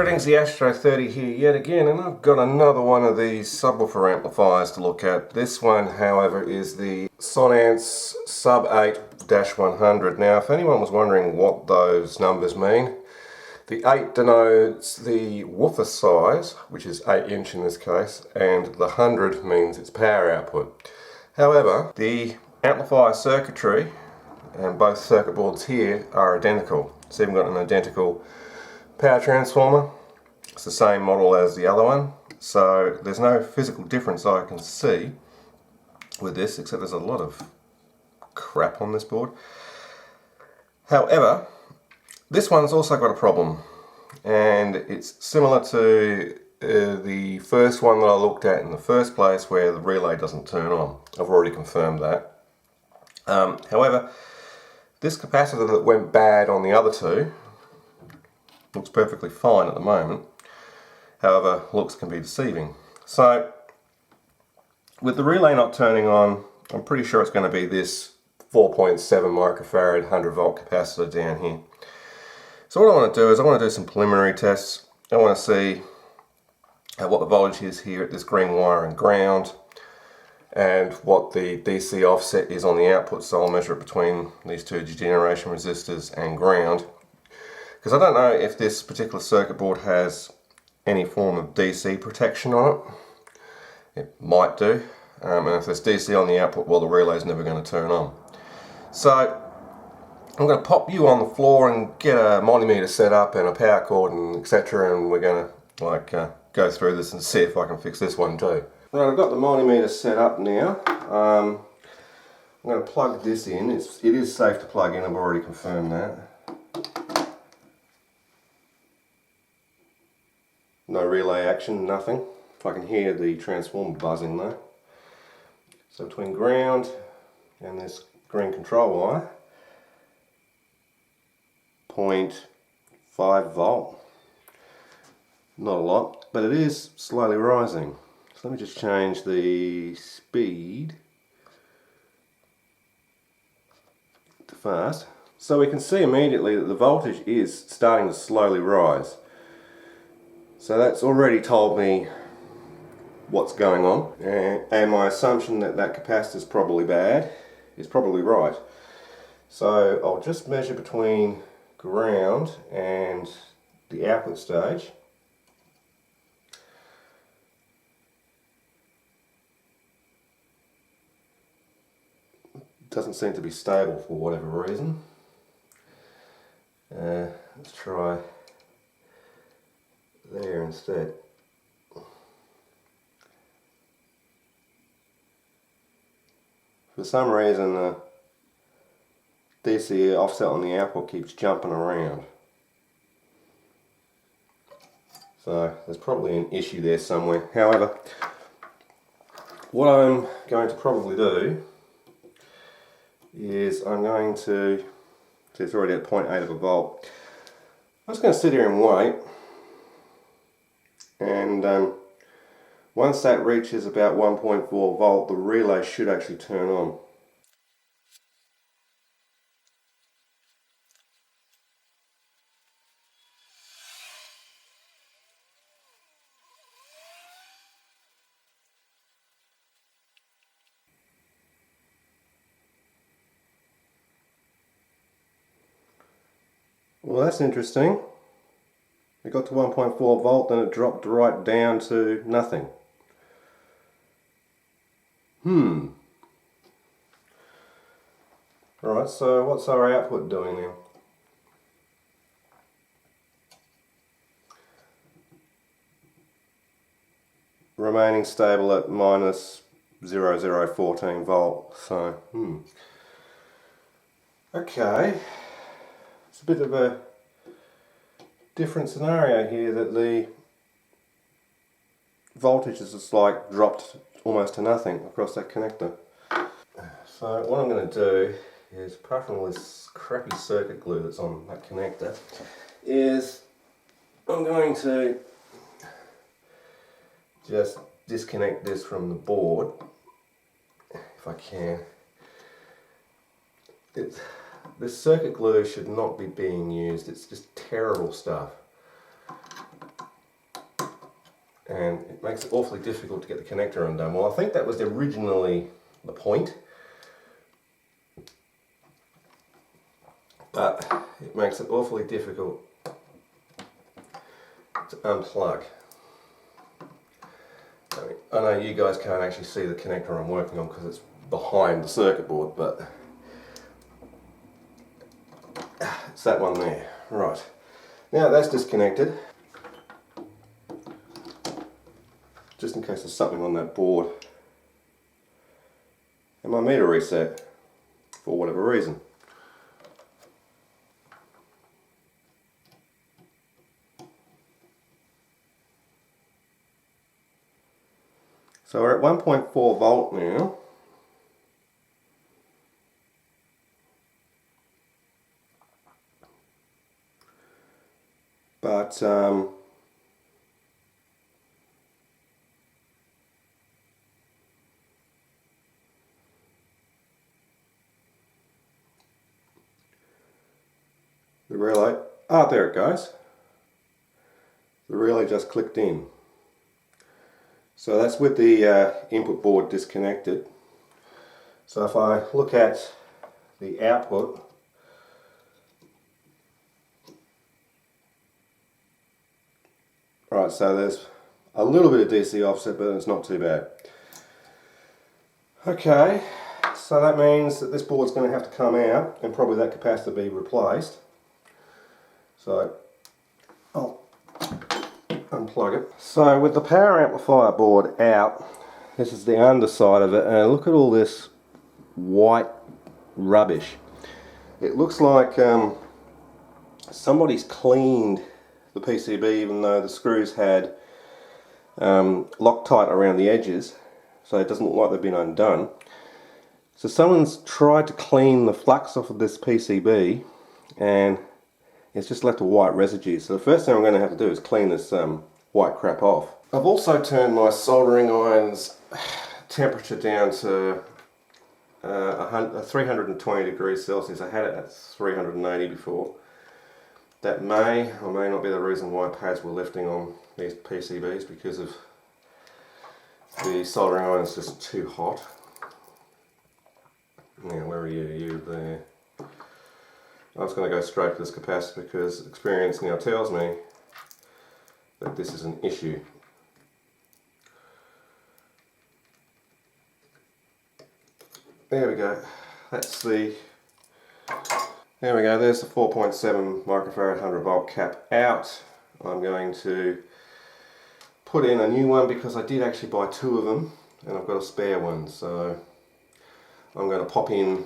Greetings, the Astro 30 here yet again, and I've got another one of these subwoofer amplifiers to look at. This one, however, is the Sonance Sub 8-100. Now, if anyone was wondering what those numbers mean, the 8 denotes the woofer size, which is 8 inch in this case, and the 100 means its power output. However, the amplifier circuitry and both circuit boards here are identical. So we've got an identical power transformer. It's the same model as the other one, so there's no physical difference I can see with this, except there's a lot of crap on this board. However, this one's also got a problem, and it's similar to the first one that I looked at in the first place, where the relay doesn't turn on. I've already confirmed that. However, this capacitor that went bad on the other two looks perfectly fine at the moment. However, looks can be deceiving. So, with the relay not turning on, I'm pretty sure it's going to be this 4.7 microfarad 100 volt capacitor down here. So what I want to do is I want to do some preliminary tests. I want to see what the voltage is here at this green wire and ground, and what the DC offset is on the output, so I'll measure it between these two degeneration resistors and ground. Because I don't know if this particular circuit board has any form of DC protection on it. It might do, and if there's DC on the output, well, the relay's never going to turn on. So I'm going to pop you on the floor and get a multimeter set up and a power cord and etc., and we're going to go through this and see if I can fix this one too. Right, I've got the multimeter set up now. I'm going to plug this in. It is safe to plug in, I've already confirmed that. No relay action, nothing. I can hear the transformer buzzing though. So between ground and this green control wire, 0.5 volt. Not a lot, but it is slowly rising. So let me just change the speed to fast. So we can see immediately that the voltage is starting to slowly rise. So that's already told me what's going on, and my assumption that that capacitor is probably bad is probably right. So I'll just measure between ground and the output stage. It doesn't seem to be stable for whatever reason. Let's try there instead. For some reason the DC offset on the output keeps jumping around. So there's probably an issue there somewhere. However, what I'm going to probably do is I'm going to, see it's already at 0.8 of a volt. I'm just going to sit here and wait, and once that reaches about 1.4 volt, the relay should actually turn on. Well, that's interesting. It got to 1.4 volt, then it dropped right down to nothing. Alright, so what's our output doing now? Remaining stable at minus 0.014 volt, so okay. It's a bit of a different scenario here, that the voltage is just like dropped almost to nothing across that connector. So what I'm going to do is, apart from all this crappy circuit glue that's on that connector, is I'm going to just disconnect this from the board, if I can. This circuit glue should not be being used. It's just terrible stuff. and it makes it awfully difficult to get the connector undone. Well, I think that was originally the point, but it makes it awfully difficult to unplug. I know you guys can't actually see the connector I'm working on because it's behind the circuit board, but it's that one there. Right, now that's disconnected. Just in case there's something on that board. And my meter reset for whatever reason. So we're at 1.4 volt now. But the relay, there it goes. The relay just clicked in. So that's with the input board disconnected. So if I look at the output, right, so there's a little bit of DC offset, but it's not too bad. Okay, so that means that this board's going to have to come out and probably that capacitor be replaced. So I'll unplug it. So with the power amplifier board out, this is the underside of it, and look at all this white rubbish. It looks like somebody's cleaned the PCB, even though the screws had Loctite around the edges, so it doesn't look like they've been undone. So someone's tried to clean the flux off of this PCB and it's just left a white residue. So the first thing I'm going to have to do is clean this white crap off. I've also turned my soldering iron's temperature down to 320 degrees Celsius. I had it at 380 before. That may or may not be the reason why pads were lifting on these PCBs, because of the soldering iron is just too hot. Now, where are you? You're there. I'm just going to go straight to this capacitor because experience now tells me that this is an issue. There we go. That's the... There we go, there's the 4.7 microfarad 100 volt cap out. I'm going to put in a new one because I did actually buy two of them and I've got a spare one, so I'm going to pop in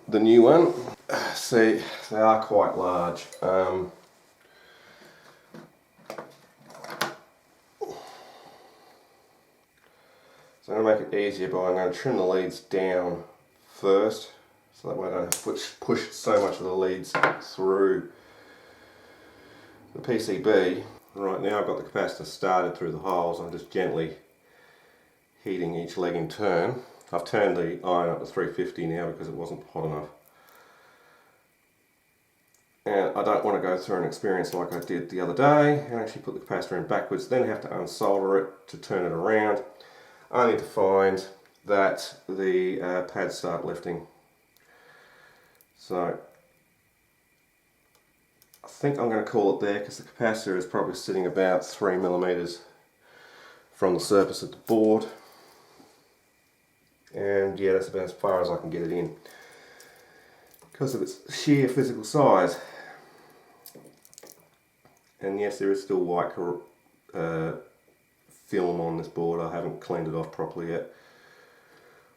the new one. See, they are quite large. So I'm going to make it easier by I'm going to trim the leads down first, so that way I don't have to push so much of the leads through the PCB. Right now I've got the capacitor started through the holes. I'm just gently heating each leg in turn. I've turned the iron up to 350 now because it wasn't hot enough. And I don't want to go through an experience like I did the other day and actually put the capacitor in backwards, then have to unsolder it to turn it around, only to find that the pads start lifting. So I think I'm going to call it there because the capacitor is probably sitting about 3mm from the surface of the board. And yeah, that's about as far as I can get it in because of its sheer physical size. And yes, there is still white film on this board. I haven't cleaned it off properly yet.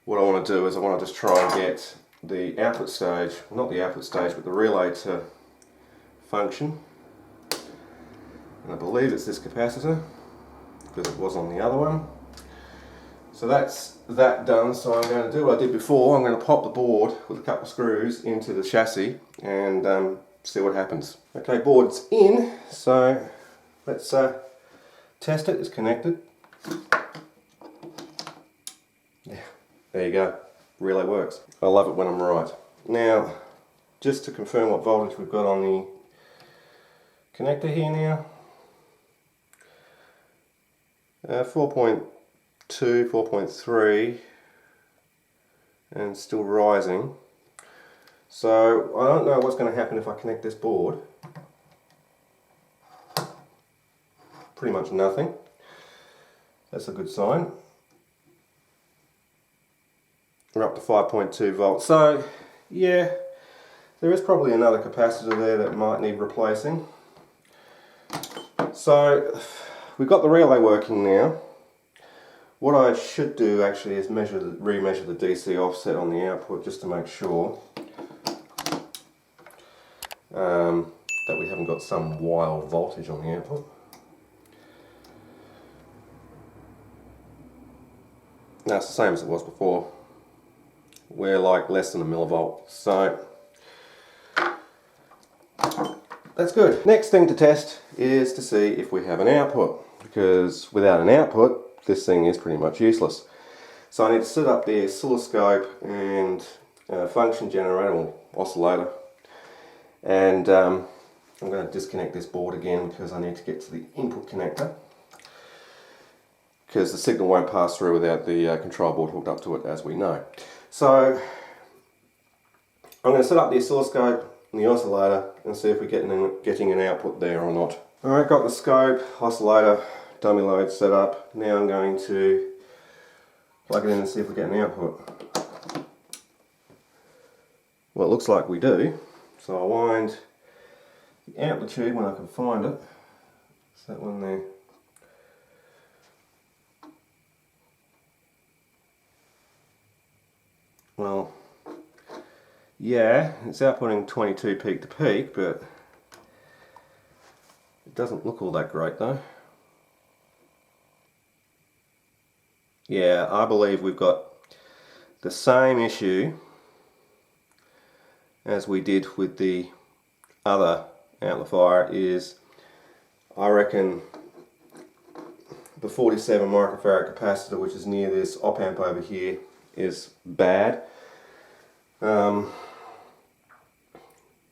What I want to do is I want to just try and get the output stage, not the output stage, but the relay to function. And I believe it's this capacitor because it was on the other one. So that's that done. So I'm going to do what I did before. I'm going to pop the board with a couple of screws into the chassis and see what happens. Okay, board's in, so let's test it. It's connected. Yeah, there you go. Relay works. I love it when I'm right. Now, just to confirm what voltage we've got on the connector here now. 4.2, 4.3, and still rising. So I don't know what's going to happen if I connect this board. Pretty much nothing. That's a good sign. We're up to 5.2 volts. So yeah, there is probably another capacitor there that might need replacing. So we've got the relay working now. What I should do actually is re-measure the DC offset on the output just to make sure that we haven't got some wild voltage on the output. Now it's the same as it was before. We're like less than a millivolt, so that's good. Next thing to test is to see if we have an output, because without an output this thing is pretty much useless. So I need to set up the oscilloscope and function generator or oscillator, and I'm going to disconnect this board again because I need to get to the input connector, because the signal won't pass through without the control board hooked up to it, as we know. So I'm going to set up the oscilloscope and the oscillator and see if we're getting an output there or not. Alright, got the scope, oscillator, dummy load set up. Now I'm going to plug it in and see if we get an output. Well, it looks like we do. So I'll wind the amplitude when I can find it. It's that one there. Well, yeah, it's outputting 22 peak to peak, but it doesn't look all that great though. Yeah, I believe we've got the same issue as we did with the other amplifier. Is I reckon the 47 microfarad capacitor, which is near this op amp over here, is bad.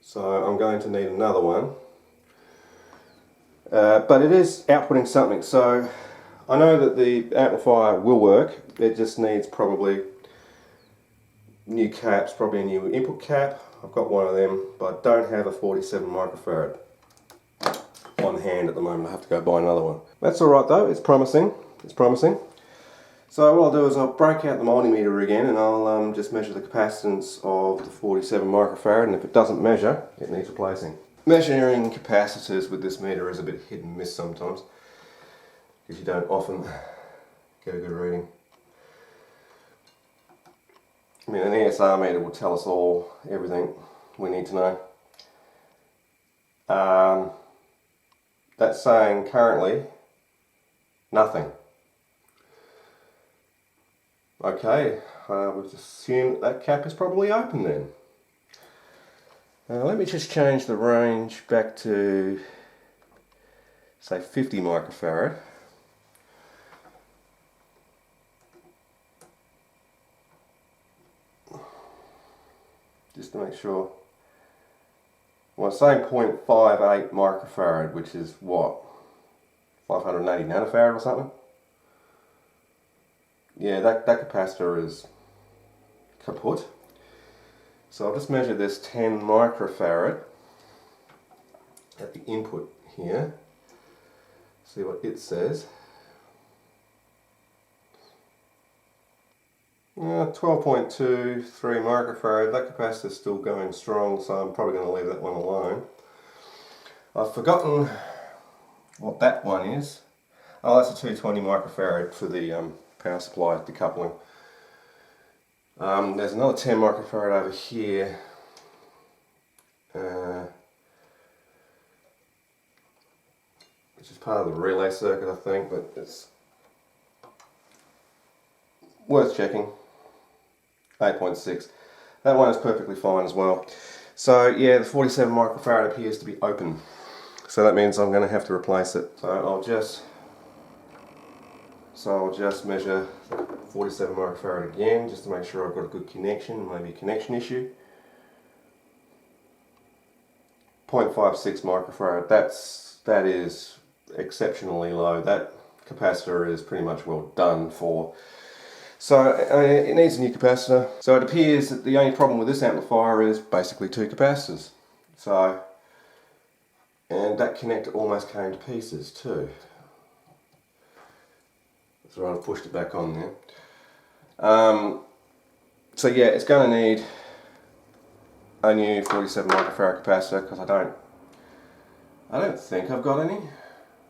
So I'm going to need another one, but it is outputting something, so I know that the amplifier will work. It just needs probably new caps, probably a new input cap. I've got one of them, but I don't have a 47 microfarad on hand at the moment. I have to go buy another one. That's alright though, it's promising. It's promising. So what I'll do is I'll break out the multimeter again and I'll just measure the capacitance of the 47 microfarad, and if it doesn't measure, it needs replacing. Measuring capacitors with this meter is a bit hit and miss sometimes, because you don't often get a good reading. I mean, an ESR meter will tell us everything we need to know. That's saying currently nothing. Okay, we've assumed that cap is probably open then. Let me just change the range back to, say, 50 microfarad. Just to make sure. Well, it's saying 0.58 microfarad, which is what? 580 nanofarad or something? Yeah, that capacitor is kaput. So I'll just measure this 10 microfarad at the input here. See what it says. 12.23 microfarad. That capacitor is still going strong, so I'm probably going to leave that one alone. I've forgotten what that one is. Oh, that's a 220 microfarad for the power supply decoupling. There's another 10 microfarad over here. Which is part of the relay circuit, I think, but it's worth checking. 8.6. That one is perfectly fine as well. So yeah, the 47 microfarad appears to be open. So that means I'm going to have to replace it. So I'll just measure 47 microfarad again, just to make sure I've got a good connection, maybe a connection issue. 0.56 microfarad, that is exceptionally low. That capacitor is pretty much well done for. So it needs a new capacitor. So it appears that the only problem with this amplifier is basically 2 capacitors. So, and that connector almost came to pieces too. So I've pushed it back on there. So yeah, it's going to need a new 47 microfarad capacitor because I don't think I've got any.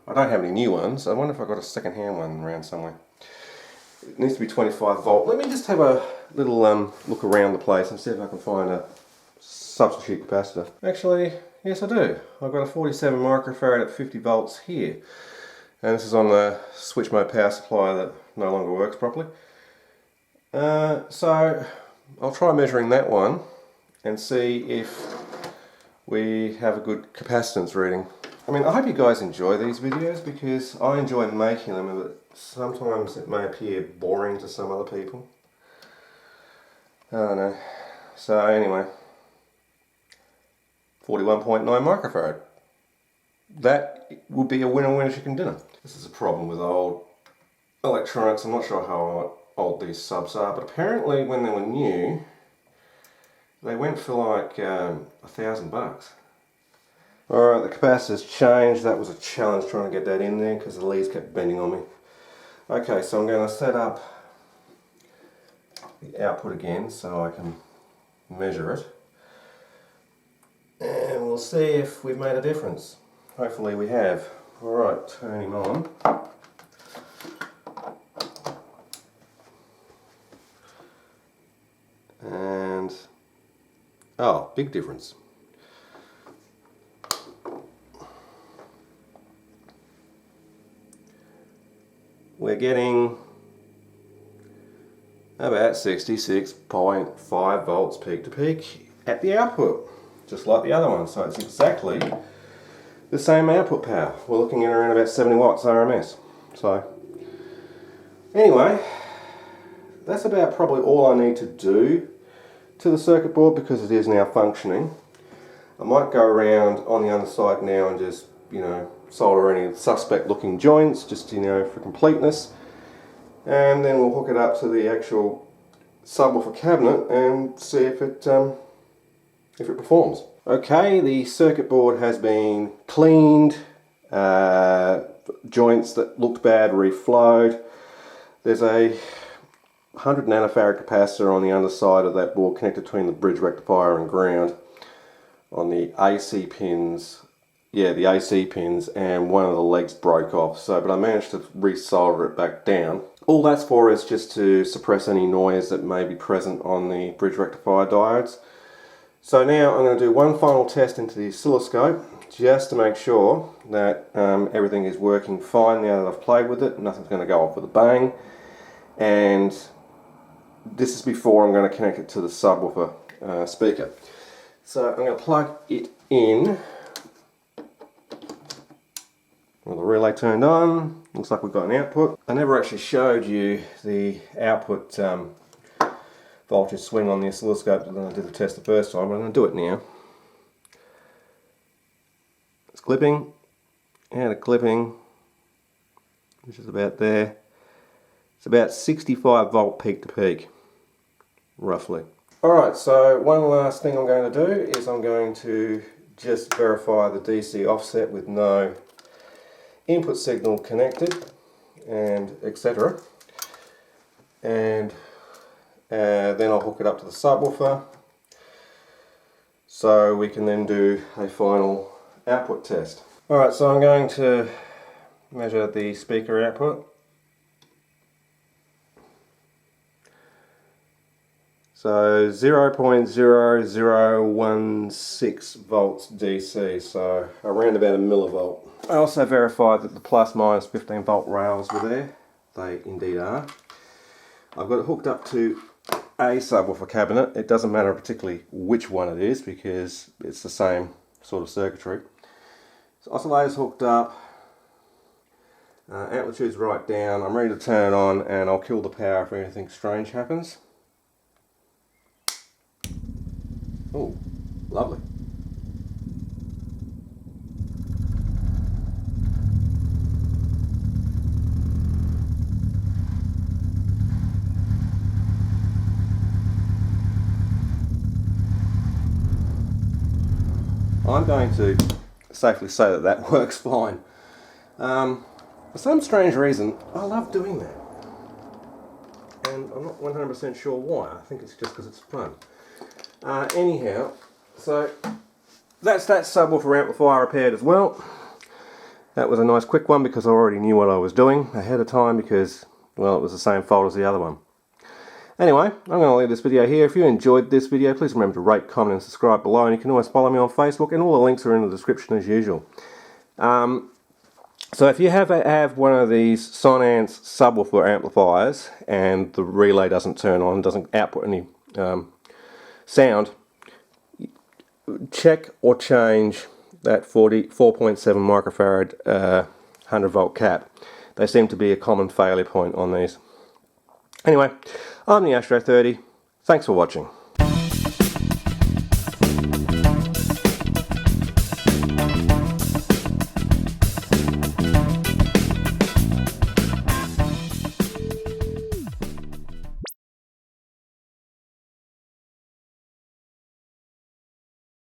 I don't have any new ones. I wonder if I've got a second-hand one around somewhere. It needs to be 25 volt. Let me just have a little look around the place and see if I can find a substitute capacitor. Actually, yes I do. I've got a 47 microfarad at 50 volts here. And this is on the switch mode power supply that no longer works properly. So I'll try measuring that one and see if we have a good capacitance reading. I mean, I hope you guys enjoy these videos because I enjoy making them, but sometimes it may appear boring to some other people. I don't know. So anyway, 41.9 microfarad. That would be a winner chicken dinner. This is a problem with old electronics. I'm not sure how old these subs are, but apparently when they were new, they went for like $1,000. Alright, the capacitor's changed. That was a challenge trying to get that in there because the leads kept bending on me. Okay, so I'm going to set up the output again so I can measure it. And we'll see if we've made a difference. Hopefully we have. Alright, turn him on. And, oh, big difference. We're getting about 66.5 volts peak to peak at the output, just like the other one. So it's exactly the same output power. We're looking at around about 70 watts RMS. So anyway, that's about probably all I need to do to the circuit board because it is now functioning. I might go around on the other side now and just, you know, solder any suspect looking joints, just, you know, for completeness, and then we'll hook it up to the actual subwoofer cabinet and see if it performs. Okay, the circuit board has been cleaned, joints that looked bad reflowed. There's a 100 nanofarad capacitor on the underside of that board connected between the bridge rectifier and ground on the AC pins. Yeah, the AC pins, and one of the legs broke off. So, but I managed to resolder it back down. All that's for is just to suppress any noise that may be present on the bridge rectifier diodes. So now I'm going to do one final test into the oscilloscope just to make sure that everything is working fine now that I've played with it. Nothing's going to go off with a bang. And this is before I'm going to connect it to the subwoofer speaker. So I'm going to plug it in. Well, the relay turned on, looks like we've got an output. I never actually showed you the output voltage swing on the oscilloscope when I did the test the first time, but I'm going to do it now. It's clipping, and a clipping, which is about there. It's about 65 volt peak to peak, roughly. Alright, so one last thing I'm going to do is I'm going to just verify the DC offset with no input signal connected, and etc. And then I'll hook it up to the subwoofer so we can then do a final output test. Alright, so I'm going to measure the speaker output. So 0.0016 volts DC, so around about a millivolt. I also verified that the plus minus 15 volt rails were there. They indeed are. I've got it hooked up to a subwoofer cabinet. It doesn't matter particularly which one it is because it's the same sort of circuitry. So oscillator's hooked up. Amplitude's right down. I'm ready to turn it on and I'll kill the power if anything strange happens. Oh, lovely. I'm going to safely say that that works fine. For some strange reason, I love doing that. And I'm not 100% sure why. I think it's just because it's fun. Anyhow, so that's that subwoofer amplifier repaired as well. That was a nice quick one because I already knew what I was doing ahead of time because, well, it was the same fault as the other one. Anyway, I'm going to leave this video here. If you enjoyed this video, please remember to rate, comment and subscribe below, and you can always follow me on Facebook, and all the links are in the description as usual. So if you have one of these Sonance subwoofer amplifiers and the relay doesn't turn on, doesn't output any sound, check or change that 4.7 microfarad 100 volt cap. They seem to be a common failure point on these. Anyway, I'm the Astro 30. Thanks for watching.